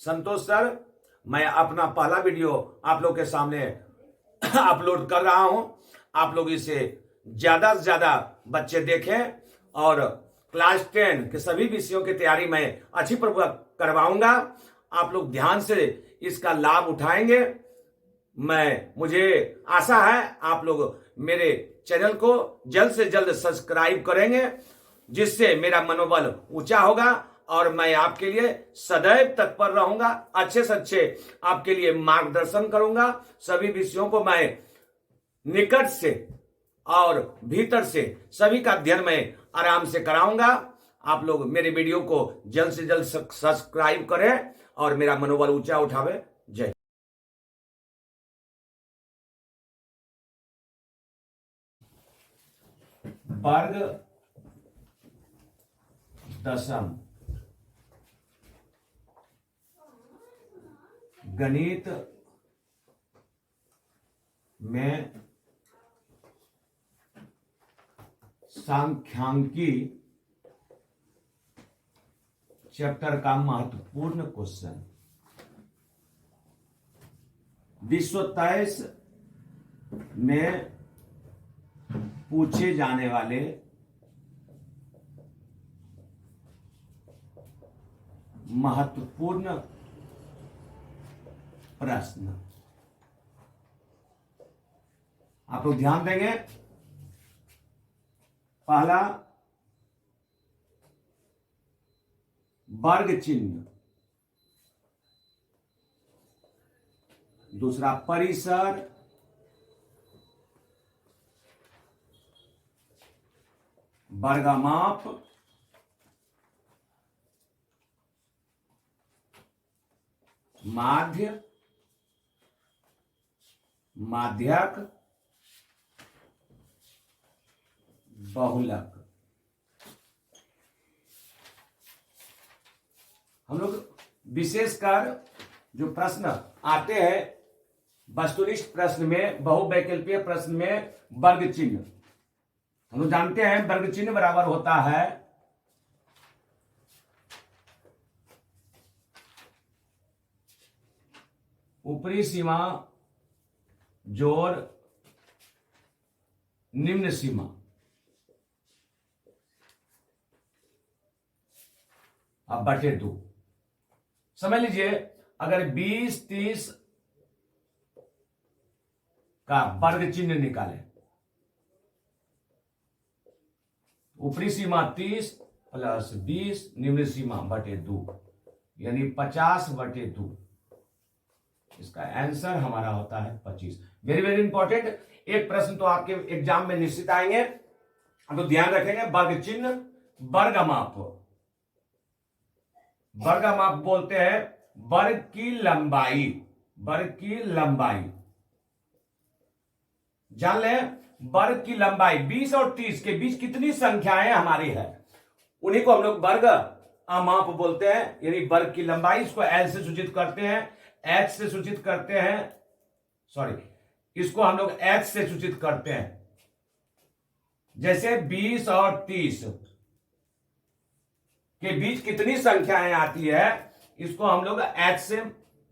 संतोष sir, मैं अपना पहला वीडियो आप लोग के सामने अपलोड कर रहा हूं। आप लोग इसे ज्यादा से ज्यादा बच्चे देखें और क्लास 10 के सभी विषयों की तैयारी मैं अच्छी पूर्वक करवाऊंगा। आप लोग ध्यान से इसका लाभ उठाएंगे। मुझे आशा है आप लोग मेरे चैनल को जल्द से जल्द सब्सक्राइब करेंगे, जिससे मेरा मनोबल ऊंचा होगा और मैं आपके लिए सदैव तत्पर रहूंगा। अच्छे से अच्छे आपके लिए मार्गदर्शन करूंगा। सभी विषयों को मैं निकट से और भीतर से सभी का अध्ययन मैं आराम से कराऊंगा। आप लोग मेरे वीडियो को जल्द से जल्द सब्सक्राइब करें और मेरा मनोबल ऊंचा उठावे। जय। वर्ग दशम गणित में सांख्यिकी चैप्टर का महत्वपूर्ण क्वेश्चन। विश्व 23 में पूछे जाने वाले महत्वपूर्ण प्रश्न। आप लोग ध्यान देंगे। पहला वर्ग चिन्ह, दूसरा परिसर, वर्गमाप, माध्य, माध्यक, बहुलक। हम लोग विशेषकर जो प्रश्न आते हैं वस्तुनिष्ठ प्रश्न में, बहुवैकल्पीय प्रश्न में वर्ग चिन्ह, हम लोग जानते हैं वर्ग चिन्ह बराबर होता है ऊपरी सीमा जोड़ निम्न सीमा। अब बटे 2। समझ लीजिए, अगर 20, 30 का वर्ग चिन्ह निकालें, ऊपरी सीमा 30 प्लस 20 निम्न सीमा बटे 2, यानी 50 बटे 2। इसका आंसर हमारा होता है 25। Very very important. एक प्रश्न तो आपके एग्जाम में निश्चित आएंगे, तो ध्यान रखेंगे। वर्ग चिन्ह, वर्गमाप। वर्गमाप बोलते हैं वर्ग की लंबाई। वर्ग की लंबाई जान लें। वर्ग की लंबाई 20 और 30 के बीच कितनी संख्याएं हमारी है, उन्हीं को हम लोग वर्ग माप बोलते हैं। यानी वर्ग की लंबाई, इसको एल से सूचित करते हैं, एच से सूचित करते हैं, सॉरी, इसको हम लोग एच से सूचित करते हैं। जैसे 20 और 30 के बीच कितनी संख्याएं आती है, इसको हम लोग एच से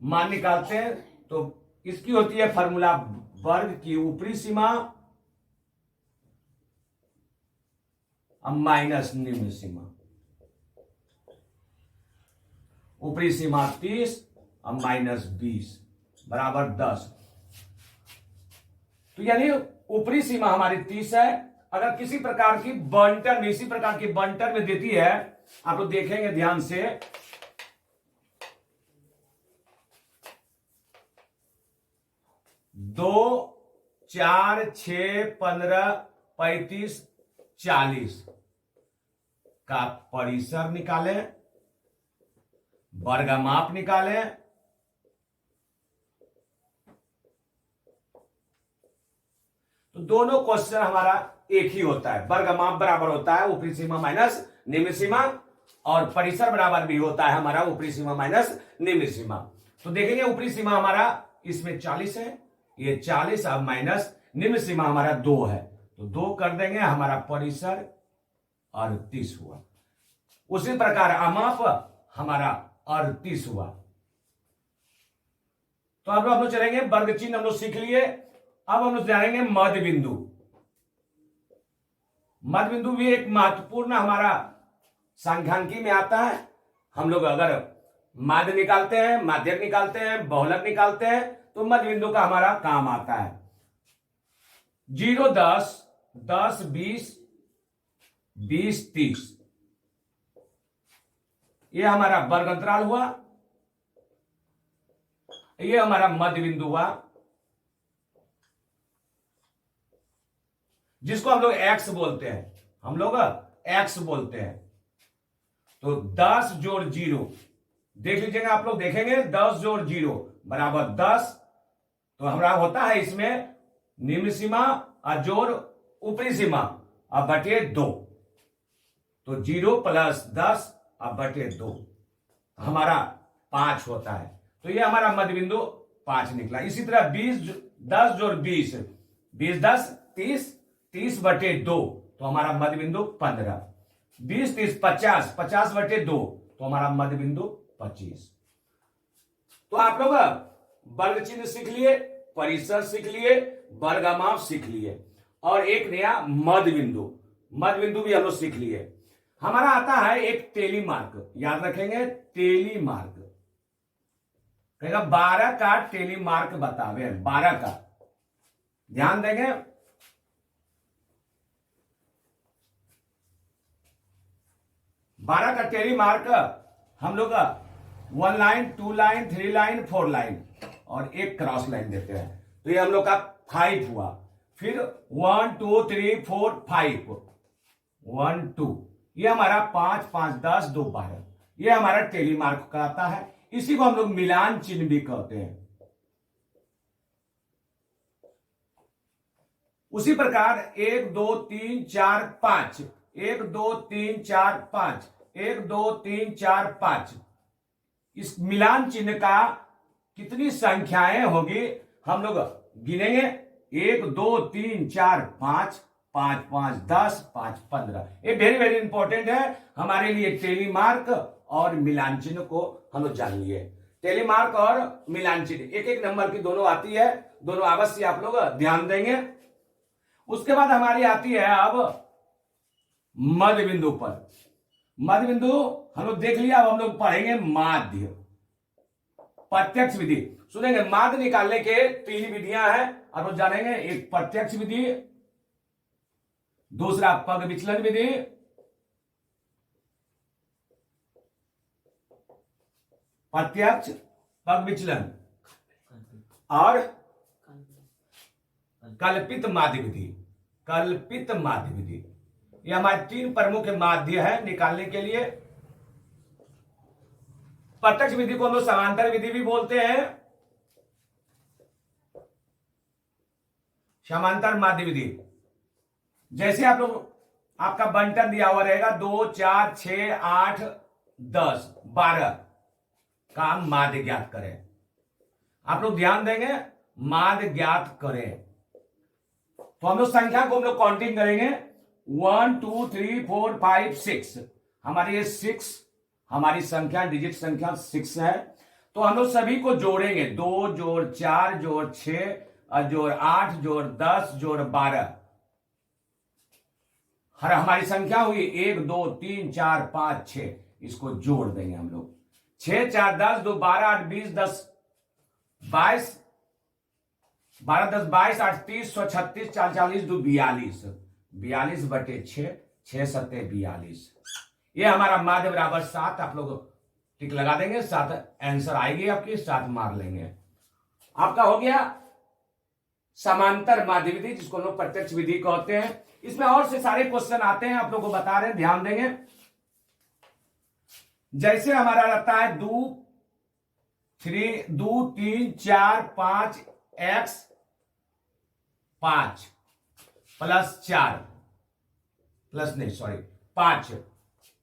मान निकालते हैं। तो इसकी होती है फॉर्मूला वर्ग की ऊपरी सीमा माइनस निम्न सीमा। ऊपरी सीमा 30 और माइनस 20 बराबर 10। तो यानी ऊपरी सीमा हमारी 30 है। अगर किसी प्रकार की बंटर में, इसी प्रकार की बंटर में देती है, आप लोग देखेंगे ध्यान से, 2, 4, 6, 15, 35, 40 का परिसर निकालें, वर्गमाप निकालें। तो दोनों क्वेश्चन हमारा एक ही होता है। वर्गमाप बराबर होता है ऊपरी सीमा माइनस निम्न सीमा, और परिसर बराबर भी होता है हमारा ऊपरी सीमा माइनस निम्न सीमा। तो देखेंगे ऊपरी सीमा हमारा इसमें 40 है, ये 40 अब माइनस निम्न सीमा हमारा 2 है, तो 2 कर देंगे, हमारा परिसर 38 हुआ। उसी प्रकार अमाप हमारा 38 हुआ। तो अब हम लोग चलेंगे, वर्ग चिन्ह हम लोग सीख लिए। अब हम लोग जानेंगे मध्य बिंदु। मध्य बिंदु भी एक महत्वपूर्ण हमारा सांख्यिकी में आता है। हम लोग अगर माध्य निकालते हैं, माध्यक निकालते हैं, बहुलक निकालते हैं, तो मध्य बिंदु का हमारा काम आता है। 0, 10, 10, 20, 20, 30, ये हमारा वर्ग अंतराल हुआ, ये हमारा मध्य बिंदु हुआ, जिसको हम लोग एक्स बोलते हैं। हम लोग एक्स बोलते हैं। तो 10 जोड़ 0, देख लीजिएगा, आप लोग देखेंगे 10 जोड़ 0 बराबर 10। तो हमारा होता है इसमें निम्न सीमा और जोड़ ऊपरी सीमा अब बटे 2। तो 0 प्लस 10 अब बटे 2 हमारा 5 होता है। तो ये हमारा मध्य बिंदु 5 निकला। इसी तरह 10 जोड़ 20, 20 10 30, 30 बटे 2 तो हमारा मध्य बिंदु 15। 20 30 50, 50 बटे 2 तो हमारा मध्य बिंदु 25। तो आप लोग वर्ग चिन्ह सीख लिए, परिसर सीख लिए, वर्गमाप सीख लिए, और एक नया मध्य बिंदु, मध्य बिंदु भी हम लोग सीख लिए। हमारा आता है एक टेलीमार्क, याद रखेंगे टेलीमार्क। कहेगा 12 का टेलीमार्क बतावे, 12 का ध्यान देंगे। बारह का टेलीमार्क हम लोग 1 लाइन, 2 लाइन, 3 लाइन, 4 लाइन और एक क्रॉस लाइन देते हैं। तो ये हम लोग का 5 हुआ। फिर 1 2 3 4 5, 1 2, ये हमारा 5 5 10 2 12, ये हमारा टेलीमार्क का आता है। इसी को हम लोग मिलान चिन्ह भी कहते हैं। उसी प्रकार 1 2 3 4 5, 1 2 3 4 5, 1 2 3 4 5, इस मिलान चिन्ह का कितनी संख्याएं होगी हम लोग गिनेंगे। 1 2 3 4 5, 5 5 10, 5 15। ये वेरी वेरी इंपॉर्टेंट है हमारे लिए। टेलीमार्क और मिलान चिन्ह को हम लोग जान लिए। टेलीमार्क और मिलान चिन्ह एक एक नंबर की दोनों आती है, दोनों अवश्य आप लोग ध्यान देंगे। उसके बाद हमारी आती है अब मध्य बिंदु पर। मध्य बिंदु हम लोग देख लिया। अब हम लोग पढ़ेंगे माध्य, प्रत्यक्ष विधि सुनेंगे। माध्य निकालने के 3 विधियां हैं और वो जानेंगे। एक प्रत्यक्ष विधि, दूसरा पग विचलन विधि, प्रत्यक्ष पग विचलन और कल्पित माध्य विधि। कल्पित माध्य विधि, ये हमारे 3 प्रमुख माध्य है निकालने के लिए। प्रत्यक्ष विधि को हम लोग समांतर विधि भी बोलते हैं। समांतर माध्य विधि, जैसे आप लोग आपका बंटन दिया हुआ रहेगा 2 4 6 8 10 12 का माध्य ज्ञात करें। आप लोग ध्यान देंगे, माध्य ज्ञात करें। तो हम लोग संख्या को हम लोग काउंटिंग करेंगे। 1 2 3 4 5 6, हमारी ये 6 हमारी संख्या, डिजिट संख्या 6 है। तो हम लोग सभी को जोड़ेंगे। 2 जोड़ 4 जोड़ 6 जोड़ 8 जोड़ 10 जोड़ 12, हर हमारी संख्या हुई 1 2 3 4 5 6। इसको जोड़ देंगे हम लोग। 6 4 10 2 12 8 20 10 22, 12 10 22 8 30 136 4 40 2 42, 42 बटे 6, 6 7 42। ये हमारा माध्य बराबर 7। आप लोग टिक लगा देंगे, 7 आंसर आएगी आपकी, 7 मार लेंगे। आपका हो गया समांतर माध्य विधि, जिसको लोग प्रत्यक्ष विधि कहते हैं। इसमें और से सारे क्वेश्चन आते हैं, आप लोग को बता रहे हैं, ध्यान देंगे। जैसे हमारा रहता है 2 3 4 5 x 5 प्लस 4 प्लस नहीं सॉरी 5,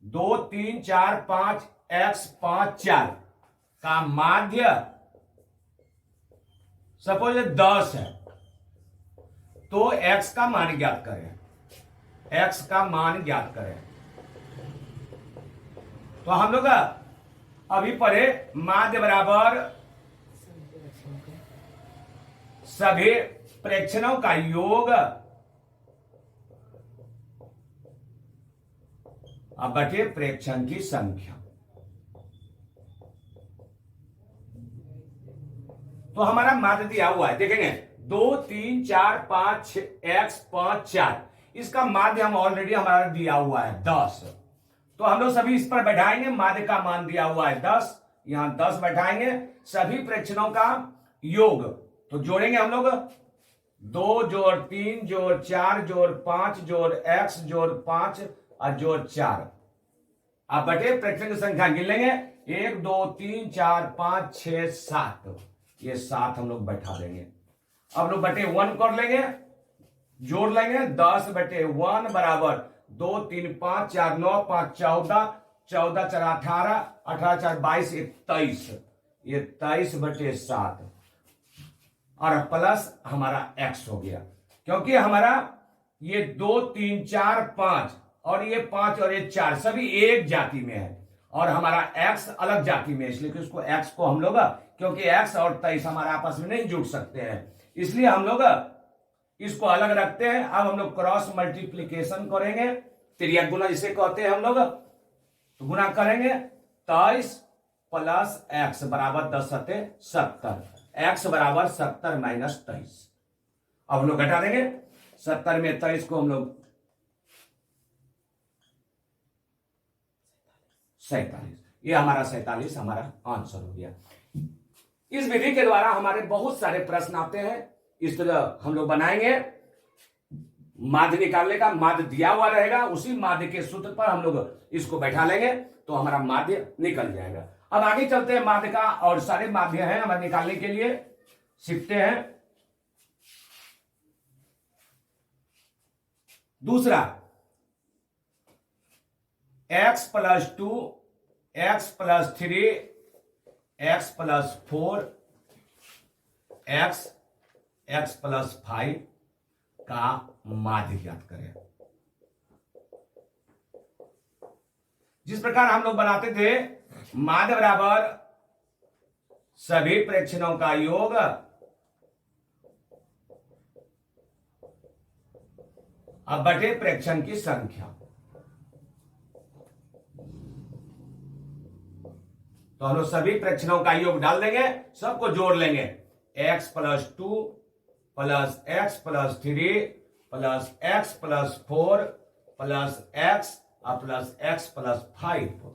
2 3 4 5 x 5 4 का माध्य सपोज 10 है। तो x का मान ज्ञात करें। x का मान ज्ञात करें। तो हम लोग अभी पढ़े माध्य बराबर सभी प्रेक्षणों का योग अब बटे प्रेक्षण की संख्या। तो हमारा माध्य दिया हुआ है, देखेंगे 2 3 4 5 x 5 4, इसका माध्य हम ऑलरेडी हमारा दिया हुआ है 10। तो हम लोग सभी इस पर बैठाएंगे, माध्य का मान दिया हुआ है 10, यहां 10 बैठाएंगे। सभी प्रेक्षणों का योग तो जोड़ेंगे हम लोग 2 जोड़ 3 जोड़ 4 जोड़ 5 जोड़ x जोड़ 5 और जोड़ 4। अब बटे प्रेक्षण की संख्या गिन लेंगे 1 2 3 4 5 6 7, ये 7 हम लोग बैठा देंगे। अब लोग बटे 1 कर लेंगे, जोड़ लेंगे 10 बटे 1 बराबर 2 3 5 4 9 5 14, 14 4 18, 18 4 22 23, ये 23 बटे 7 और प्लस हमारा x हो गया, क्योंकि हमारा ये 2 3 4 5 और ये 5 और ये 4 सभी एक जाति में है और हमारा x अलग जाति में है, इसलिए कि उसको x को हम लोग, क्योंकि x और 23 हमारे आपस में नहीं जुड़ सकते हैं, इसलिए हम लोग इसको अलग रखते हैं। अब हम लोग क्रॉस मल्टीप्लीकेशन करेंगे, तिर्यक गुना जिसे कहते हैं हम लोग, तो गुना करेंगे 23 प्लस x बराबर 10 सते 70, x बराबर 70 माइनस 23। अब हम लोग घटा देंगे 70 में 23 को हम लोग 47, ये हमारा 47 हमारा आंसर हो गया। इस विधि के द्वारा हमारे बहुत सारे प्रश्न आते हैं, इस तरह हम लोग बनाएंगे। माध्य निकालने का माध्य दिया हुआ रहेगा, उसी माध्य के सूत्र पर हम लोग इसको बैठा लेंगे तो हमारा माध्य निकल जाएगा। अब आगे चलते हैं, माध्य का और सारे माध्य हैं हमारे निकालने के लिए सीखते हैं। दूसरा x plus 2, x plus 3, x plus 4, x plus 5 का माध्य ज्ञात करें। जिस प्रकार हम लोग बनाते थे, माध्य बराबर सभी प्रेक्षणों का योग अब बटे प्रेक्षण की संख्या। तो हम लोग सभी प्रेक्षणों का योग डाल देंगे, सबको जोड़ लेंगे x plus 2 plus x plus 3 plus x plus 4 plus x और प्लस x प्लस 5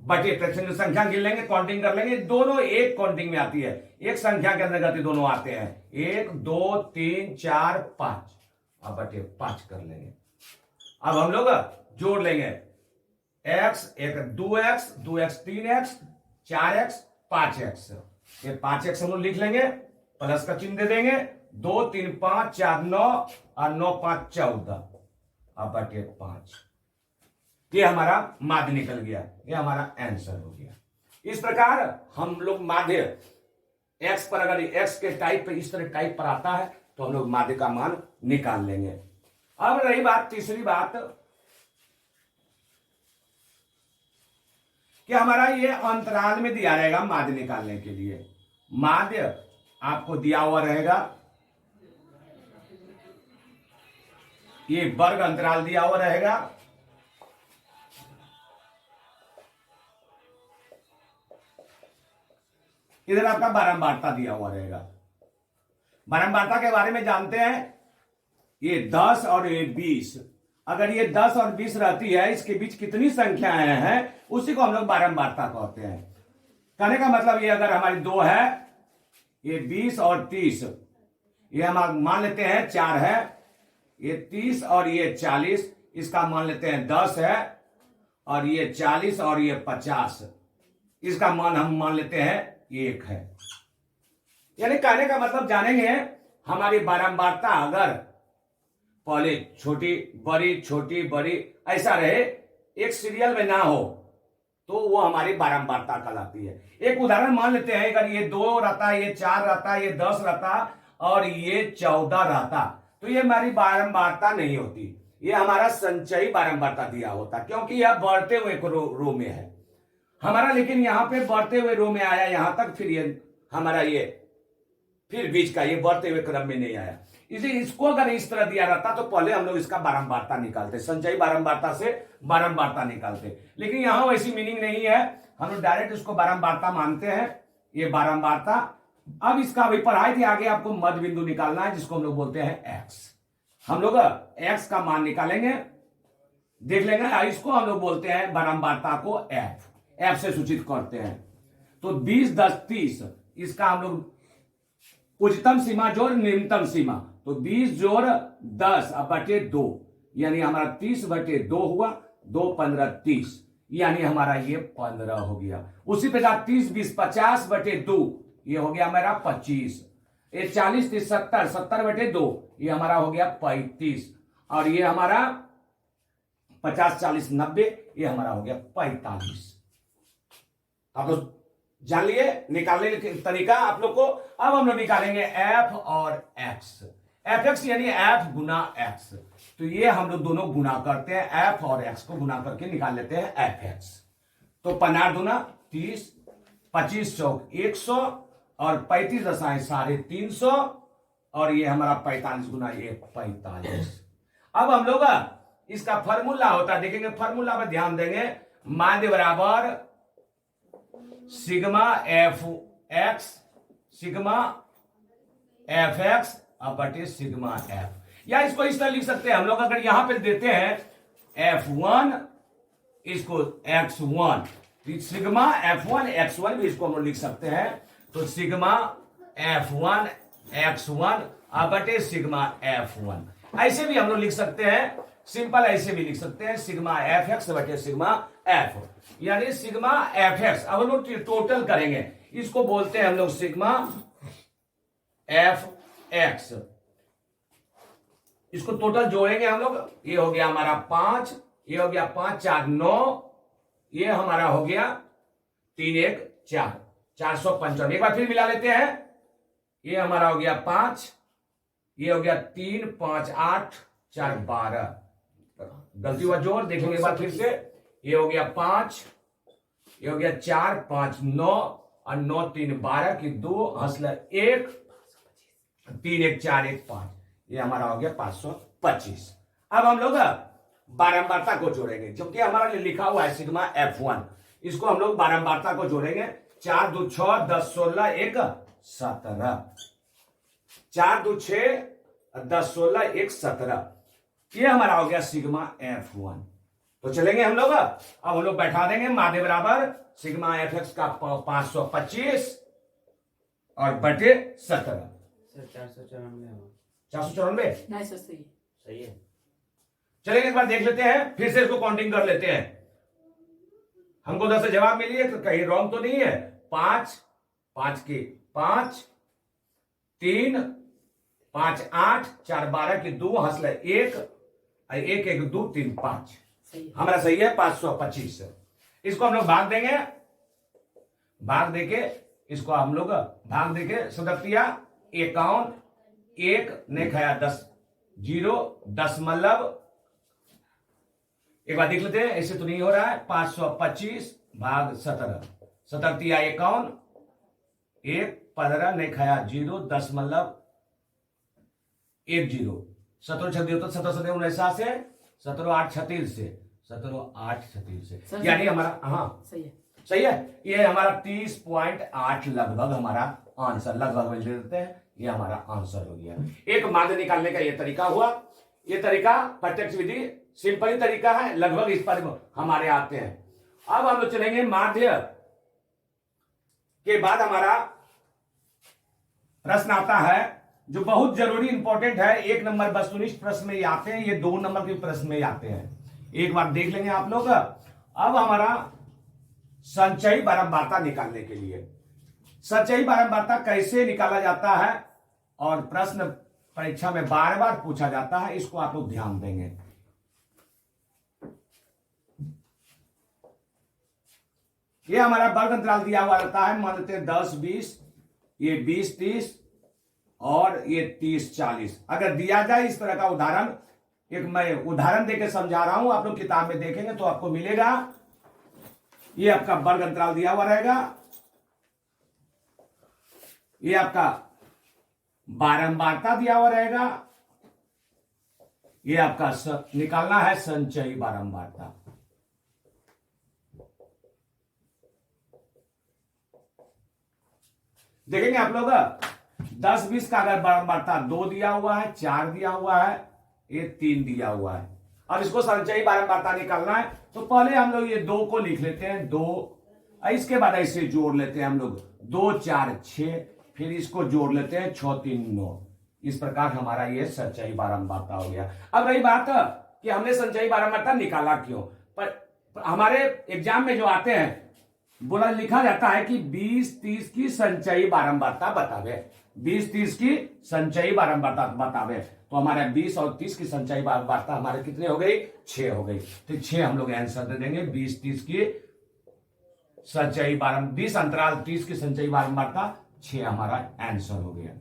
बटे प्रेक्षण की संख्या गिन लेंगे, काउंटिंग कर लेंगे। दोनों एक काउंटिंग में आती है, एक संख्या के अंतर्गत दोनों आते हैं, 1 2 3 4 5, अब बटे 5 कर लेंगे। अब हम लोग जोड़ लेंगे x, एक 2x 2x 3x 4x 5x, ये 5x हम लोग लिख लेंगे, प्लस का चिन्ह दे देंगे, 2 3 5 4 9 और 9 5 14, अब बटे 5। ये हमारा माध्य निकल गया, ये हमारा आंसर हो गया। इस प्रकार हम लोग माध्य x पर, अगर x के टाइप पे इस तरह टाइप पर आता है तो हम लोग माध्य का मान निकाल लेंगे। अब रही बात तीसरी बात कि हमारा ये अंतराल में दिया रहेगा माध्य निकालने के लिए। माध्य आपको दिया हुआ रहेगा, ये वर्ग अंतराल दिया हुआ रहेगा, इधर आपका बारंबारता दिया हुआ रहेगा। बारंबारता के बारे में जानते हैं, ये 10 और ये 20, अगर ये 10 और 20 रहती है, इसके बीच कितनी संख्याएं हैं उसी को हम लोग बारंबारता कहते हैं। कहने का मतलब ये अगर हमारी 2 है, ये 20 और 30, ये हम मान लेते हैं 4 है, ये 30 और ये 40, इसका मान लेते हैं 10 है, और ये 40 और ये 50, इसका मान हम मान लेते हैं 1 है। यानी कहने का मतलब जानेंगे, हमारी बारंबारता अगर पहले छोटी बड़ी ऐसा रहे, एक सीरियल में ना हो, तो वो हमारी बारंबारता कहलाती है। एक उदाहरण मान लेते हैं, अगर ये 2 रहता, ये 4 रहता, ये 10 रहता और ये 14 रहता, तो ये हमारी बारंबारता नहीं होती, ये हमारा संचयी बारंबारता दिया होता, क्योंकि यह बढ़ते हुए रो में है हमारा। लेकिन यहां पे बढ़ते हुए रो में आया यहां तक, फिर ये हमारा ये फिर बीच का, ये बढ़ते हुए क्रम में नहीं आया। इसलिए इसको अगर इस तरह दिया रहता तो पहले हम लोग इसका बारंबारता निकालते, संचयी बारंबारता से बारंबारता निकालते, लेकिन यहां वैसी मीनिंग नहीं है, हम लोग डायरेक्ट इसको बारंबारता मानते हैं, ये बारंबारता। अब इसका अभी पढ़ाई थी, आगे आपको मध्य बिंदु निकालना है जिसको हम लोग बोलते हैं एक्स। हम लोग एक्स का मान निकालेंगे, देख लेंगे, इसको हम लोग बोलते हैं बारंबारता को एफ से सूचित करते हैं। तो 20, 10, 30, इसका हम लोग उच्चतम सीमा जोड़ निम्नतम सीमा, तो 20 जोड़ 10 अब बटे 2, यानी हमारा 30 बटे 2 हुआ, 2 15 30, यानी हमारा ये 15 हो गया। उसी प्रकार 30 20 50 बटे 2, ये हो गया हमारा 25, ये 40 30 70 70 बटे 2, ये हमारा हो गया 35, और ये हमारा 50 40 90, ये हमारा हो गया 45। आप लोग जान लिए निकालने का तरीका आप लोग को। अब हम लोग निकालेंगे एफ और एक्स, एफ एक्स यानी एफ गुना एक्स, तो ये हम लोग दोनों गुना करते हैं, एफ और एक्स को गुना करके निकाल लेते हैं एफ एक्स। तो 15 दूना 30, 25 चौक 100, और 35 दशाएं 350, और ये हमारा 45 गुना ये 45। अब हम लोग इसका फॉर्मूला होता है, देखेंगे फॉर्मूला में ध्यान देंगे, माध्य बराबर sigma F x, sigma F x अब बटे सिग्मा एफ, या इसको इस तरह लिख सकते हैं हम लोग, अगर यहां पे देते हैं F1, इसको X1, सिग्मा F1 X1 भी इसको हम लोग लिख सकते हैं, तो सिग्मा F1 X1 अब बटे सिग्मा F1। ऐसे भी हम लोग लिख सकते हैं, सिंपल ऐसे भी लिख सकते हैं, सिग्मा एफ एक्स बटे सिग्मा एफ, यानी सिग्मा एफ एक्स। अब हम लोग टोटल करेंगे, इसको बोलते हैं हम लोग सिग्मा एफ एक्स, इसको टोटल जोड़ेंगे हम लोग, ये हो गया हमारा 5, ये हो गया 5 4 9, ये हमारा हो गया 3 1 4, 455। एक बार फिर मिला लेते हैं, ये हमारा हो गया 5, ये हो गया 3 5 8 4 12, गलती हुआ जोड़ देखेंगे एक बार फिर से, ये हो गया 5, ये हो गया 4 5 9, और 9 3 12 की 2 हंसला 1, 3 1 4 1 5, ये हमारा हो गया 525। अब हम लोग बारंबारता को जोड़ेंगे, क्योंकि हमारा लिखा हुआ है सिग्मा F1, इसको हम लोग बारंबारता को जोड़ेंगे। 4 2 6 10 16 1 17, 4 2 6 10 16 1 17, ये हमारा हो गया सिग्मा F1। तो चलेंगे हम लोग, अब हम लोग बैठा देंगे, माध्य बराबर सिग्मा एफ एक्स का 525 और बटे 17, 494 सही है। चलेंगे एक बार देख लेते हैं, फिर से इसको काउंटिंग कर लेते हैं, हमको 10 से जवाब मिली है, तो कहीं रॉन्ग तो नहीं है। 5 5 की 5, 3 5 8 4 12 की 2 हंसला 1, 1 1 2 3 5, हमारा सही है 525। इसको हम लोग भाग देंगे, भाग देके इसको हम लोग भाग देके सदस्या 51, 1 ने खाया 10 0 दशमलव, एक बार देख लेते हैं, ऐसे तो नहीं हो रहा है, 525 भाग 17, 17 51, 1 15 ने खाया 0 दशमलव 10, 17 6 तो 17 17 49 से, 17 8 36 से, 17 8 36 से, यानी हमारा हाँ सही है, ये हमारा 30.8 लगभग हमारा आंसर, लगभग में ले देते हैं, ये हमारा आंसर हो गया। एक माध्य निकालने का ये तरीका हुआ, ये तरीका प्रत्यक्ष विधि सिंपल ही तरीका है, लगभग इस पर हमारे आते हैं। अब हम लोग चलेंगे माध्य के बाद हमारा प्रश्न आता है जो बहुत जरूरी इंपॉर्टेंट है, 1 नंबर वस्तुनिष्ठ प्रश्न में आते हैं, ये 2 नंबर के प्रश्न में आते हैं, एक बार देख लेंगे आप लोग। अब हमारा संचयी बारंबारता निकालने के लिए, संचयी बारंबारता कैसे निकाला जाता है और प्रश्न परीक्षा में बार बार पूछा जाता है, इसको आप लोग ध्यान देंगे। ये हमारा वर्ग अंतराल दिया हुआ रहता है, मान लेते हैं 10 20, ये 20 30 और ये 30 40। अगर दिया जाए इस तरह का उदाहरण, एक मैं उदाहरण देकर समझा रहा हूं, आप लोग किताब में देखेंगे तो आपको मिलेगा, ये आपका वर्ग अंतराल दिया हुआ रहेगा, ये आपका बारंबारता दिया हुआ रहेगा। ये आपका निकालना है संचयी बारंबारता। देखेंगे आप लोग 10-20 का अगर बारंबारता 2 दिया हुआ है, 4 दिया हुआ है, ये 3 दिया हुआ है। अब इसको संचयी बारंबारता निकालना है तो पहले हम लोग ये 2 को लिख लेते हैं, 2, इसके बाद ऐसे जोड़ लेते हैं हम लोग 2 4 6, फिर इसको जोड़ लेते हैं 6 3 9। इस प्रकार हमारा ये संचयी बारंबारता हो गया। अब रही बात कि हमने संचयी बारंबारता निकाला क्यों, पर हमारे एग्जाम में जो आते हैं बोला लिखा जाता है कि 20-30 की संचयी बारंबारता बतावे, 20-30 की संचयी बारंबारता बतावे। तो हमारे 20 और 30 की संचयी बारंबारता हमारे कितने हो गई, 6 हो गई। तो 6 हम लोग आंसर दे देंगे। 20-30 की संचयी 20 अंतराल 30 की संचयी बारंबारता 6 हमारा आंसर हो गया।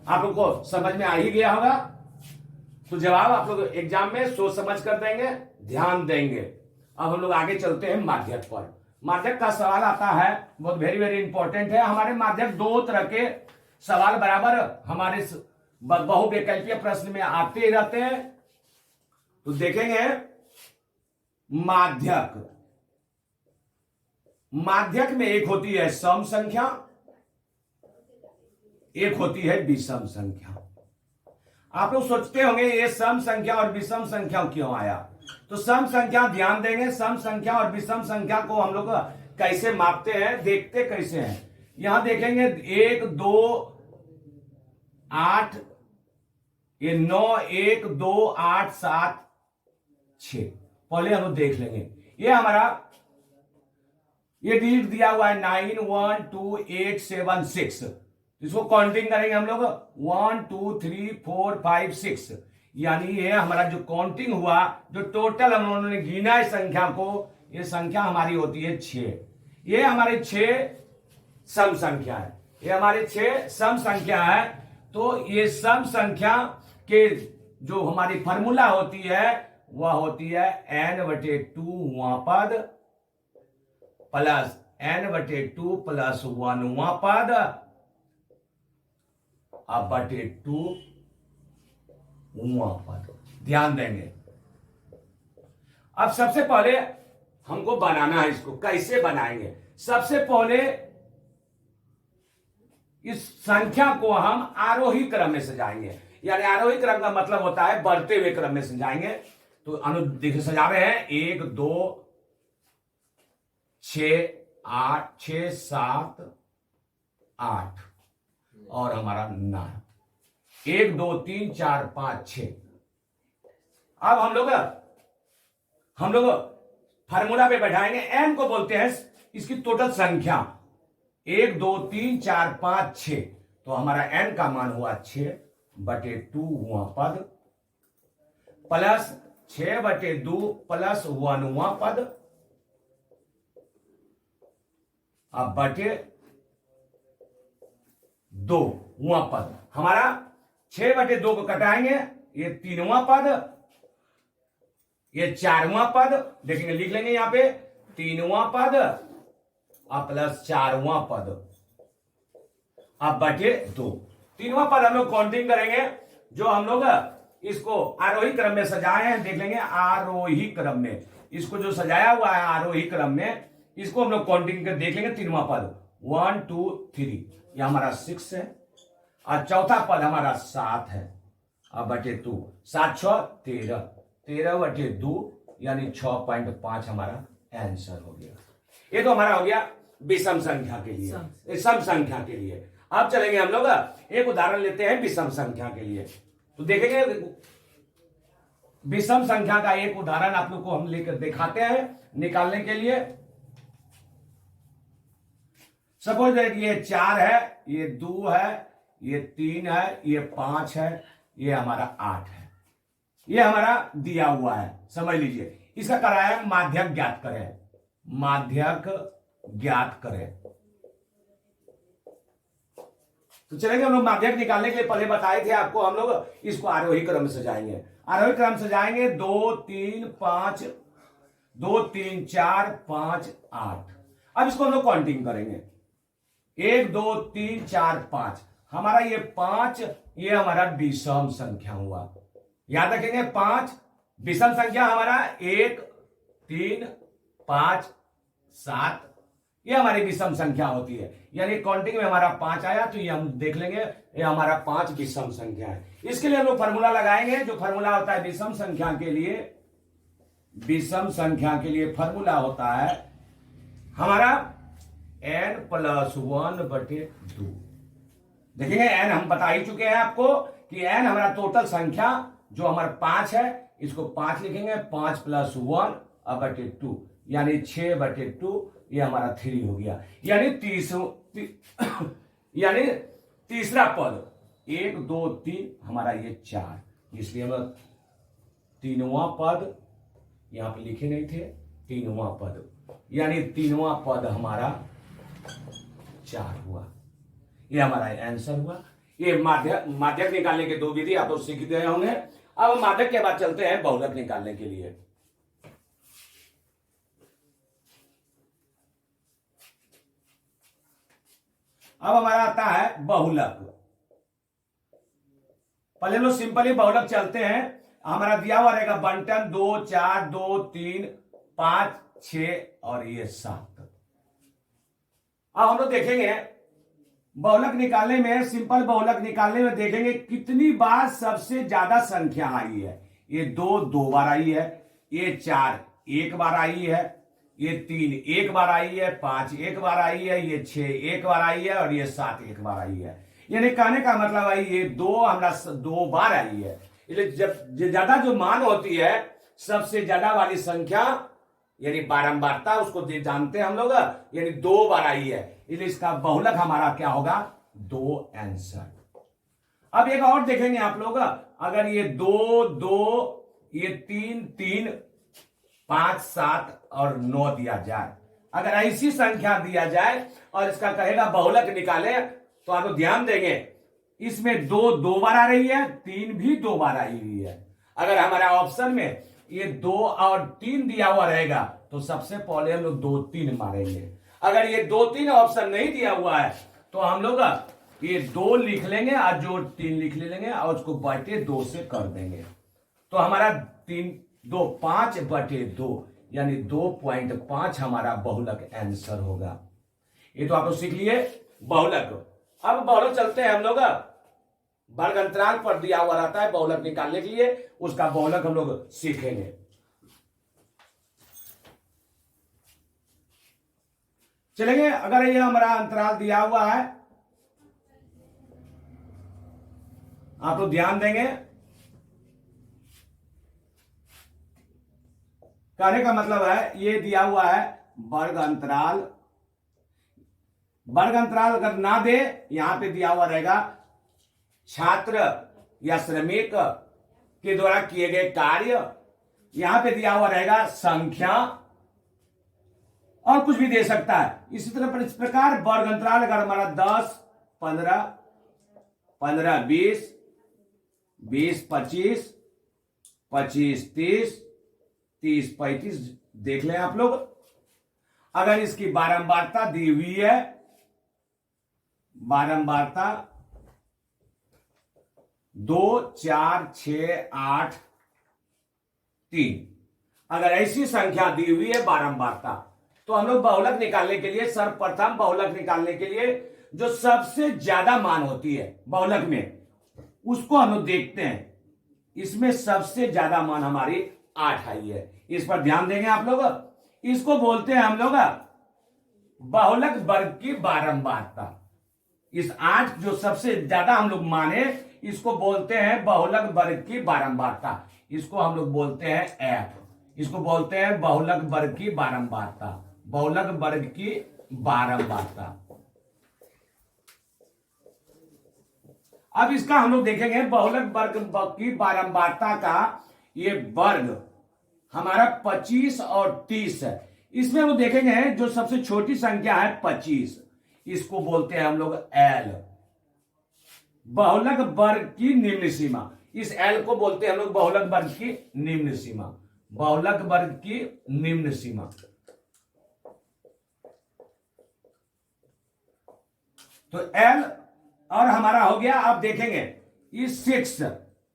आप लोग को समझ में आ ही गया होगा। तो जवाब आप लोग एग्जाम में सोच समझ कर देंगे, ध्यान देंगे। अब हम लोग आगे चलते हैं माध्यक पर। माध्यक का सवाल आता है, बहुत वेरी वेरी इंपॉर्टेंट है। हमारे माध्यक 2 तरह के सवाल बराबर हमारे बहुविकल्पीय प्रश्न में आते ही रहते हैं। तो देखेंगे माध्यक, माध्यक में एक होती है सम संख्या, एक होती है विषम संख्या। आप लोग सोचते होंगे ये सम संख्या और विषम संख्या क्यों आया। तो सम संख्या ध्यान देंगे, सम संख्या और विषम संख्या को हम लोग कैसे मापते हैं, देखते कैसे हैं। यहां देखेंगे 1 2 8, ये 9, 1 2 8 7 6। पहले हम लोग देख लेंगे। ये हमारा ये डिजिट दिया हुआ है 9 1 2 8 7 6। इसको काउंटिंग करेंगे हम लोग 1 2 3 4 5 6। यानी ये हमारा जो काउंटिंग हुआ, जो टोटल हम लोगों ने गिना है संख्या को, ये संख्या हमारी होती है 6। ये हमारे 6 सम संख्या है, ये हमारे 6 सम संख्या है। तो ये सम संख्या के जो हमारी फॉर्मूला होती है वह होती है n/2वां पद प्लस n/2 प्लस 1वां पद /2 पद। ध्यान देंगे। अब सबसे पहले हमको बनाना है, इसको कैसे बनाएंगे। सबसे पहले इस संख्या को हम आरोही क्रम में सजाएंगे। यानी आरोही क्रम का मतलब होता है बढ़ते हुए क्रम में सजाएंगे। तो देखिए सजा रहे हैं 1 2 6 8 6 7 8 और हमारा 9, 1 2 3 4 5 6। अब हम लोग फार्मूला पे बैठाएंगे। n को बोलते हैं इसकी टोटल संख्या, 1 2 3 4 5 6। तो हमारा n का मान हुआ 6/2 हुआ पद प्लस 6/2 प्लस 1वां पद अब /2 हुआ पद। हमारा 6/2 को कटाएंगे, ये 3वां पद, ये 4वां पद। देखेंगे लिख लेंगे यहां पे 3वां पद और प्लस 4वां पद अब /2। 3वां पद हम लोग काउंटिंग करेंगे। जो हम लोग इसको आरोही क्रम में सजाए हैं, देख लेंगे आरोही क्रम में इसको जो सजाया हुआ है आरोही क्रम में, इसको हम लोग काउंटिंग कर देख लेंगे। 3वां पद 1 2 3, यह हमारा 6 है और चौथा पद हमारा 7 है अब /2। 7 6 13, 13/2 यानी 6.5 हमारा आंसर हो गया। ये तो हमारा हो गया विषम संख्या के लिए, सम संख्या के लिए। अब चलेंगे हम लोग एक उदाहरण लेते हैं विषम संख्या के लिए। तो देखेंगे विषम संख्या का एक उदाहरण आप लोग को हम लेकर दिखाते हैं निकालने के लिए। सपोज ये 4 है, ये 2 है, ये 3 है, ये 5 है, ये हमारा 8 है। ये हमारा दिया हुआ है, समझ लीजिए। इसका कराया माध्यक ज्ञात करें, माध्यक ज्ञात करें। तो चलेंगे हम लोग माध्यक निकालने के लिए पहले बताए थे आपको, हम लोग इसको आरोही क्रम में सजाएंगे। आरोही क्रम सजाएंगे 2 3 5, 2 3 4 5 8। अब इसको हम लोग काउंटिंग करेंगे 1 2 3 4 5। हमारा ये 5, ये हमारा विषम संख्या हुआ। याद रखेंगे 5 विषम संख्या हमारा 1, 3, 5, 7, ये हमारी विषम संख्या होती है। यानी काउंटिंग में हमारा 5 आया तो ये हम देख लेंगे ये हमारा 5 विषम संख्या है। इसके लिए हम लोग फॉर्मूला लगाएंगे। जो फॉर्मूला होता है विषम संख्या के लिए, विषम संख्या के लिए फॉर्मूला होता है हमारा n+1/2। देखेंगे n हम बता ही चुके हैं आपको कि n हमारा टोटल संख्या जो हमारा 5 है, इसको 5 लिखेंगे, 5 + 1/2 यानी 6/2, ये हमारा 3 हो गया। यानी यानी तीसरा पद 1, 2, 3 हमारा ये 4, इसलिए हम तीनवां पद यहां पे लिखे नहीं थे, तीनवां पद यानी तीनवां पद हमारा 4 हुआ। ये हमारा आंसर हुआ। ये माध्यक निकालने के 2 विधि आप लोग सीख गए होंगे। अब माध्यक के बाद चलते हैं बहुलक निकालने के लिए। अब हमारा आता है बहुलक। पहले लोग सिंपली बहुलक चलते हैं। हमारा दिया हुआ रहेगा बंटन 2, 4, 2, 3, 5, 6 और ये 7। अब हम लोग देखेंगे बहुलक निकालने में, सिंपल बहुलक निकालने में देखेंगे कितनी बार सबसे ज्यादा संख्या आई है। ये 2 बार आई है, ये 4 1 बार आई है, ये 3 1 बार आई है, 5 1 बार आई है, ये 6 1 बार आई है और ये 7 1 बार आई है। यानी कहने का मतलब है ये 2 हमारा 2 बार आई है। इसलिए जब ज्यादा जो मान होती है, सबसे ज्यादा वाली संख्या यानी बारंबारता, उसको जानते हैं हम लोग, यानी 2 बार आई है, इसलिए इसका बहुलक हमारा क्या होगा 2 आंसर। अब एक और देखेंगे आप लोग, अगर ये 2 2, ये 3 3, 5 7 और 9 दिया जाए, अगर ऐसी संख्या दिया जाए और इसका कहेगा बहुलक निकाले, तो आप ध्यान देंगे इसमें 2 बार आ रही है, 3 भी 2 बार आई हुई है। अगर हमारा ऑप्शन में ये 2 और 3 दिया हुआ रहेगा तो सबसे पहले हम लोग 2 3 मारेंगे। अगर ये 2 3 ऑप्शन नहीं दिया हुआ है तो हम लोग ये 2 लिख लेंगे और जो 3 लिख लेंगे और उसको बटे 2 से कर देंगे। तो हमारा 3 2 5/2 यानी 2.5 हमारा बहुलक आंसर होगा। ये तो आप लोग सीख लिए बहुलक। अब बहुलक चलते हैं हम लोग, वर्ग अंतराल पर दिया हुआ रहता है बहुलक निकालने के लिए, उसका बहुलक हम लोग सीखेंगे। चलेंगे, अगर ये हमारा अंतराल दिया हुआ है, आप लोग ध्यान देंगे, कहने का मतलब है ये दिया हुआ है वर्ग अंतराल। वर्ग अंतराल अगर ना दे, यहां पे दिया हुआ रहेगा छात्र या श्रमिक के द्वारा किए गए कार्य, यहां पे दिया हुआ रहेगा संख्या, और कुछ भी दे सकता है। इसी तरह इस प्रकार वर्ग अंतराल अगर हमारा 10 15 15 20 20 25 25 30 30 35 देख लें आप लोग। अगर इसकी बारंबारता दी हुई है, बारंबारता 2 4 6 8 3, अगर ऐसी संख्या दी हुई है बारंबारता, तो हम लोग बहुलक निकालने के लिए, सर्वप्रथम बहुलक निकालने के लिए जो सबसे ज्यादा मान होती है बहुलक में, उसको हम लोग देखते हैं। इसमें सबसे ज्यादा मान हमारी 8 आई है, इस पर ध्यान देंगे आप लोग। इसको बोलते हैं हम लोग बहुलक वर्ग की बारंबारता। इस 8 जो सबसे ज्यादा हम लोग माने, इसको बोलते हैं बहुलक वर्ग की बारंबारता। इसको हम लोग बोलते हैं एफ, इसको बोलते हैं बहुलक वर्ग की बारंबारता, बहुलक वर्ग की बारंबारता। अब इसका हम लोग देखेंगे बहुलक वर्ग की बारंबारता का ये वर्ग हमारा 25 और 30 है। इसमें हम लोग देखेंगे जो सबसे छोटी संख्या है 25, इसको बोलते हैं हम लोग एल, बहुलक वर्ग की निम्न सीमा। इस एल को बोलते हैं हम लोग बहुलक वर्ग की निम्न सीमा, बहुलक वर्ग की निम्न सीमा। तो एल और हमारा हो गया, आप देखेंगे इस 6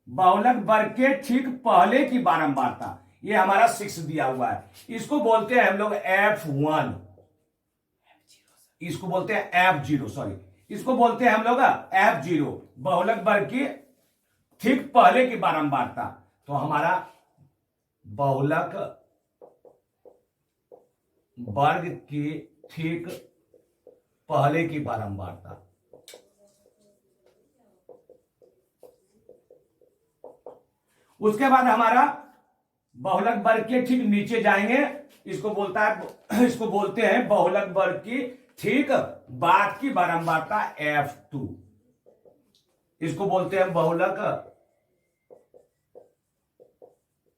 बहुलक वर्ग के ठीक पहले की बारंबारता, ये हमारा 6 दिया हुआ है, इसको बोलते हैं हम लोग F1, इसको बोलते हैं F0, सॉरी, इसको बोलते हैं हम लोग F0, बहुलक वर्ग की ठीक पहले की बारंबारता। तो हमारा बहुलक वर्ग की ठीक पहले की बारंबारता, उसके बाद हमारा बहुलक वर्ग के ठीक नीचे जाएंगे, इसको बोलते हैं बहुलक वर्ग की ठीक बाद की बारंबारता F2, इसको बोलते हैं बहुलक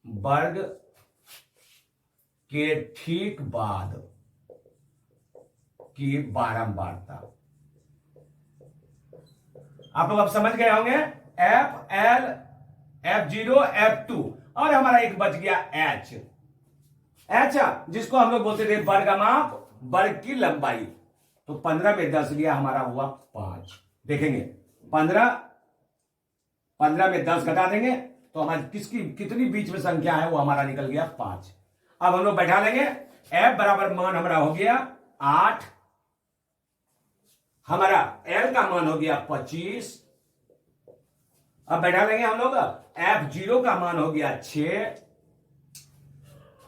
वर्ग के ठीक बाद की बारंबारता। आप लोग अब समझ गए होंगे, FL, F0, F2, और हमारा एक बच गया H, जिसको हम लोग बोलते थे वर्गमाप वर्ग की लंबाई। तो 15 में 10 गया, हमारा हुआ 5। देखेंगे 15 में 10 घटा देंगे तो हमारी कितनी बीच में संख्या है, वो हमारा निकल गया 5। अब हम लोग बैठा लेंगे, F बराबर मान हमारा हो गया 8, हमारा L का मान हो गया 25। अब बैठा लेंगे हम लोग, F0 का मान हो गया 6,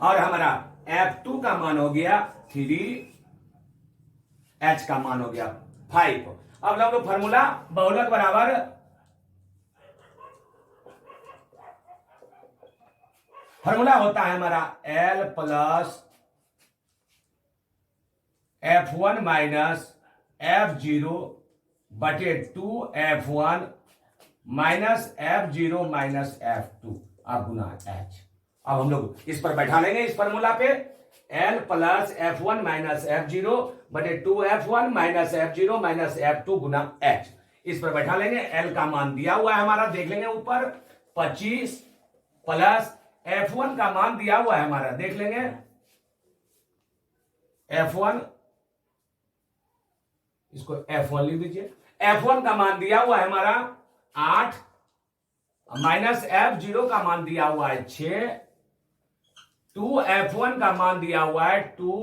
और हमारा F2 का मान हो गया 3, H का मान हो गया 5। अब हम लोग फॉर्मूला बहुलक बराबर फॉर्मूला होता है हमारा L plus F1 minus F0 बटे 2F1 minus F0 minus F2 अब गुना H। अब हम लोग इस पर बैठा लेंगे, इस फॉर्मूला पे L plus F1 minus F0 बटे 2F1 minus F0 minus F2 गुना H। इस पर बैठा लेंगे, L का मान दिया हुआ है हमारा, देख लेंगे ऊपर 25 प्लस F1 का मान दिया हुआ है हमारा, देख लेंगे F1, इसको F1 लिख दीजिए, F1 का मान दिया हुआ है हमारा 8 माइनस F0 का मान दिया हुआ है 6, 2F1 का मान दिया हुआ है 2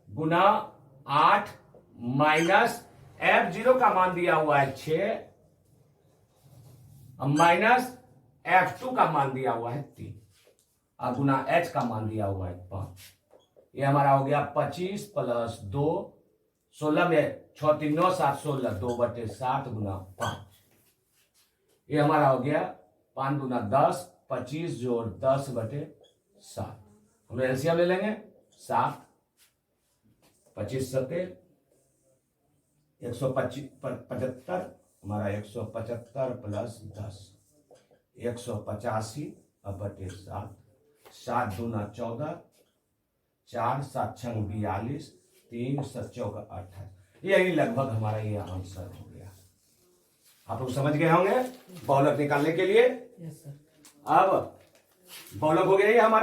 गुना 8 माइनस F0 का मान दिया हुआ है 6 माइनस F2 का मान दिया हुआ है 3 और गुना H का मान दिया हुआ है 5। ये हमारा हो गया 25 प्लस 2, 16 में 6 3 9 7 16, 2 बटे 7 गुना 5। ये हमारा हो गया 5 गुना 10, 25 जोड़ 10 बटे 7। हम लोग एलसीएम ले लेंगे, 7 25 सत्ते 175, हमारा 175 प्लस 10 185 अब बटे 7, 7 दूना 14, 4 7 6 42, 3 7 चौका 28। यही लगभग हमारा ये आंसर हो गया। आप लोग समझ गए होंगे बहुलक निकालने के लिए। Yes sir. अब बहुलक हो गया ये हमारा।